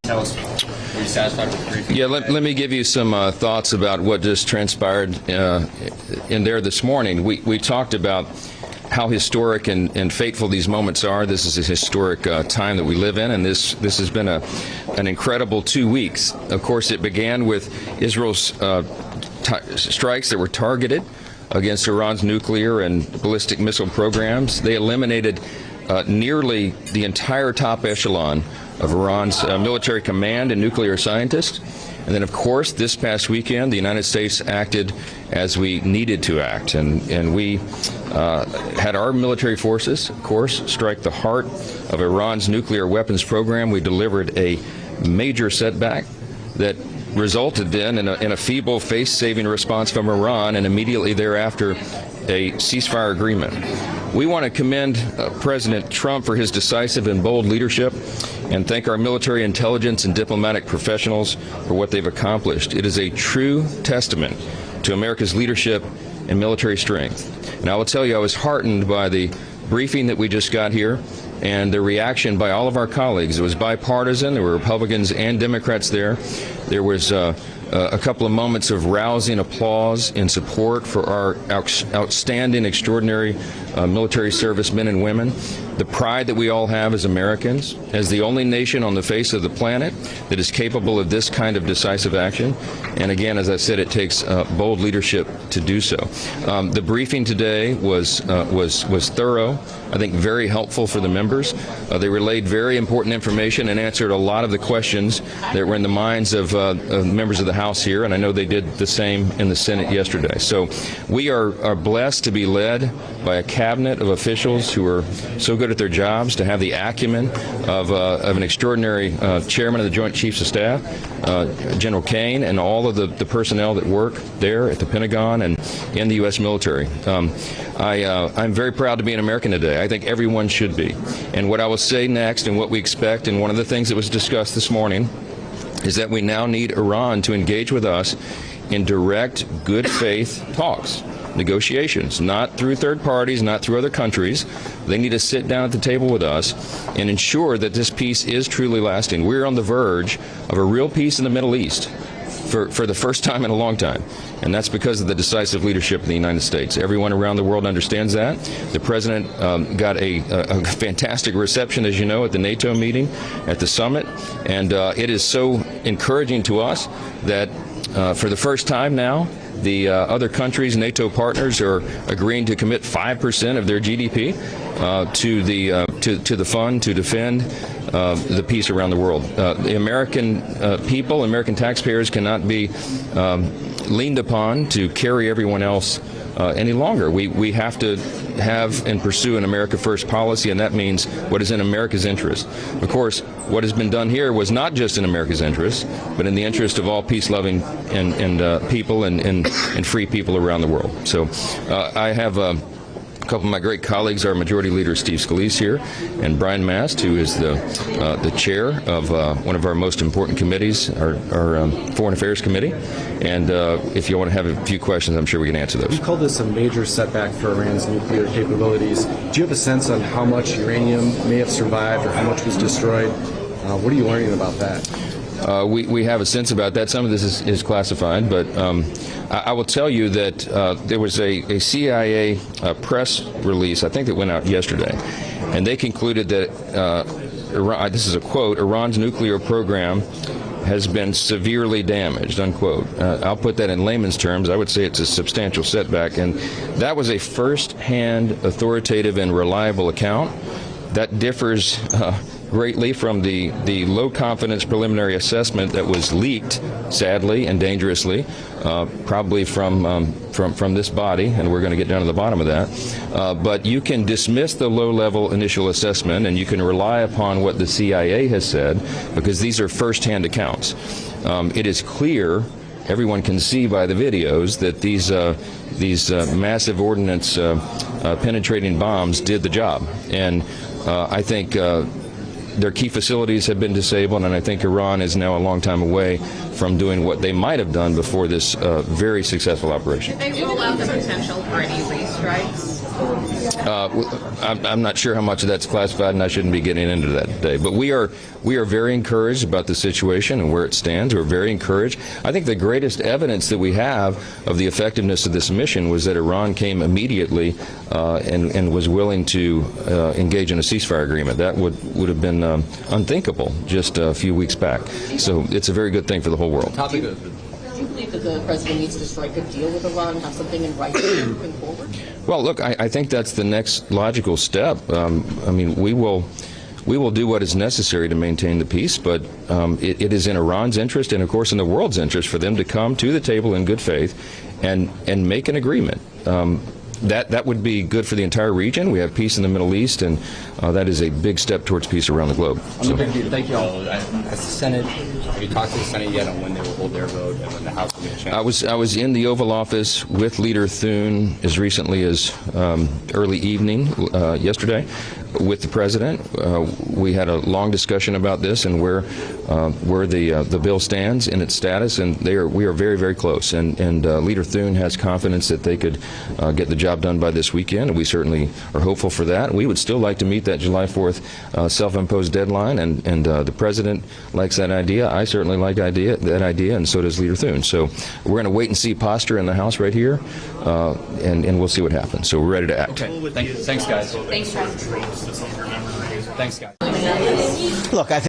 Tell us, were you satisfied with the briefing? Yeah, let me give you some thoughts about what just transpired in there this morning. We talked about how historic and fateful these moments are. This is a historic time that we live in, and this has been an incredible 2 weeks. Of course, it began with Israel's strikes that were targeted against Iran's nuclear and ballistic missile programs. They eliminated nearly the entire top echelon of Iran's military command and nuclear scientists. And then, of course, this past weekend, the United States acted as we needed to act. And we had our military forces, of course, strike the heart of Iran's nuclear weapons program. We delivered a major setback that resulted then in a feeble face-saving response from Iran, and immediately thereafter a ceasefire agreement. We want to commend President Trump for his decisive and bold leadership and thank our military intelligence and diplomatic professionals for what they've accomplished. It is a true testament to America's leadership and military strength. And I will tell you, I was heartened by the briefing that we just got here and the reaction by all of our colleagues. It was bipartisan. There were Republicans and Democrats there. There was a couple of moments of rousing applause in support for our outstanding, extraordinary military servicemen and women. The pride that we all have as Americans, as the only nation on the face of the planet that is capable of this kind of decisive action. And again, as I said, it takes bold leadership to do so. The briefing today was thorough. I think very helpful for the members. They relayed very important information and answered a lot of the questions that were in the minds of members of the House here, and I know they did the same in the Senate yesterday. So we are blessed to be led by a cabinet of officials who are so good at their jobs, to have the acumen of an extraordinary chairman of the Joint Chiefs of Staff, General Kane, and all of the personnel that work there at the Pentagon and in the U.S. military. I'm very proud to be an American today. I think everyone should be. And what I will say next and what we expect, and one of the things that was discussed this morning, is that we now need Iran to engage with us in direct, good faith talks, negotiations, not through third parties, not through other countries. They need to sit down at the table with us and ensure that this peace is truly lasting. We're on the verge of a real peace in the Middle East for the first time in a long time. And that's because of the decisive leadership of the United States. Everyone around the world understands that. The president got a fantastic reception, as you know, at the NATO meeting, at the summit. And it is so encouraging to us that for the first time now, the other countries, NATO partners, are agreeing to commit 5% of their GDP to the fund to defend the peace around the world. The American people, American taxpayers cannot be leaned upon to carry everyone else any longer. We have to have and pursue an America First policy, and that means what is in America's interest. Of course, what has been done here was not just in America's interest, but in the interest of all peace-loving and people and free people around the world. So I have a couple of my great colleagues, our Majority Leader Steve Scalise here, and Brian Mast, who is the chair of one of our most important committees, our Foreign Affairs Committee. And if you want to have a few questions, I'm sure we can answer those. You called this a major setback for Iran's nuclear capabilities. Do you have a sense on how much uranium may have survived or how much was destroyed? What are you learning about that? We have a sense about that. Some of this is classified, but I will tell you that there was a CIA press release, I think, that went out yesterday, and they concluded that, Iran, this is a quote, Iran's nuclear program has been severely damaged, unquote. I'll put that in layman's terms. I would say it's a substantial setback, and that was a first-hand, authoritative, and reliable account. That differs greatly from the low-confidence preliminary assessment that was leaked, sadly and dangerously, probably from this body, and we're going to get down to the bottom of that. But you can dismiss the low-level initial assessment, and you can rely upon what the CIA has said, because these are first-hand accounts. It is clear, everyone can see by the videos, that these massive ordnance penetrating bombs did the job. And I think their key facilities have been disabled, and I think Iran is now a long time away from doing what they might have done before this very successful operation. Did they rule out the potential for any restrikes? I'm not sure how much of that's classified, and I shouldn't be getting into that today. But we are very encouraged about the situation and where it stands. We're very encouraged. I think the greatest evidence that we have of the effectiveness of this mission was that Iran came immediately and was willing to engage in a ceasefire agreement. That would have been unthinkable just a few weeks back. So it's a very good thing for the whole world. Topic of Do you believe that the president needs to strike a deal with Iran and have something in writing moving forward? Well, look, I think that's the next logical step. I mean, we will do what is necessary to maintain the peace, but it is in Iran's interest and, of course, in the world's interest for them to come to the table in good faith and make an agreement. That would be good for the entire region. We have peace in the Middle East, and that is a big step towards peace around the globe. So. Thank you all. Has the Senate, have you talked to the Senate yet on when they will hold their vote and when the House will get a chance? I was in the Oval Office with Leader Thune as recently as early evening yesterday with the president. We had a long discussion about this and where the bill stands in its status, and we are very, very close. And Leader Thune has confidence that they could get the job done by this weekend, and we certainly are hopeful for that. We would still like to meet that July 4th self-imposed deadline, and the president likes that idea. I certainly like that idea, and so does Leader Thune. So we're going to wait and see posture in the House right here, and we'll see what happens. So we're ready to act. Okay. Thanks, guys. Thanks, Travis. Thanks, guys. Look, I think